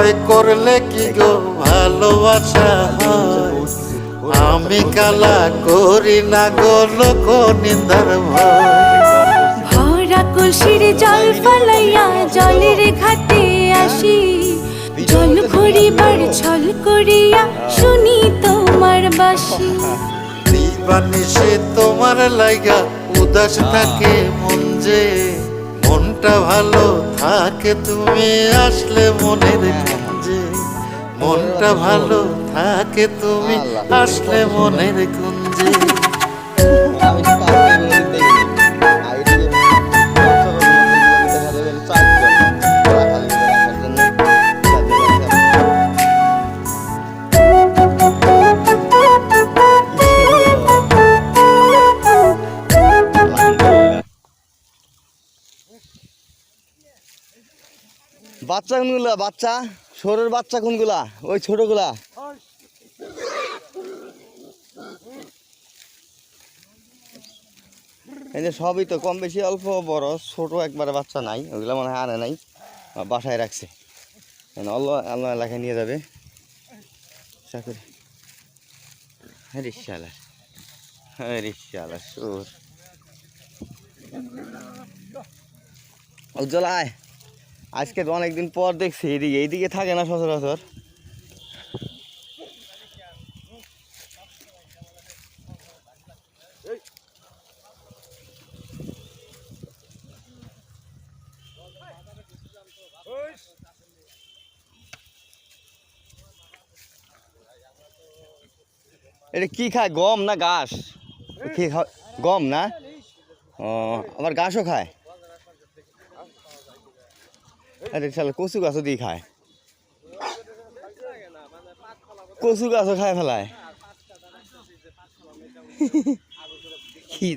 ভয় করলে কি গো ভালোবাসা হয়? আমি কালা করি না গো লোক নিন্দার ভয়। ভরা কলসির জল ফলাইয়া জলের ঘাটে আসি, জল ভরিবার ছল করিয়া শুনি তোমার বাসি। দিবানিশে তোমার লাইগা উদাস থাকে মন যে, মনটা ভালো থাকে তুমি আসলে মনের কুঞ্জে। মনটা ভালো থাকে তুমি আসলে মনের কুঞ্জে। বাচ্চা কোনগুলা? বাচ্চা সরের বাচ্চা কোনগুলা? ওই ছোটগুলা। এই যে সবই তো কম বেশি অল্প বড়, ছোট একবারে বাচ্চা নাই, ওইগুলা মনে হয় আনে নাই, বাসায় রাখছে। আল্লাহ আল্লাহ এলাকায় নিয়ে যাবে। রিক্সাওয়ালা রিক্সাওয়ালা সুর উজ্জ্বল আয়। আজকে তো অনেকদিন পর দেখছি এইদিকে থাকে না সচরাচর। এটা কি খায়? গম না ঘাস? কি গম না? ও আবার ঘাসও খায়। আরে শালা কচু গাছও দিয়ে খায়, কচু গাছও খায় ফেলায়। কি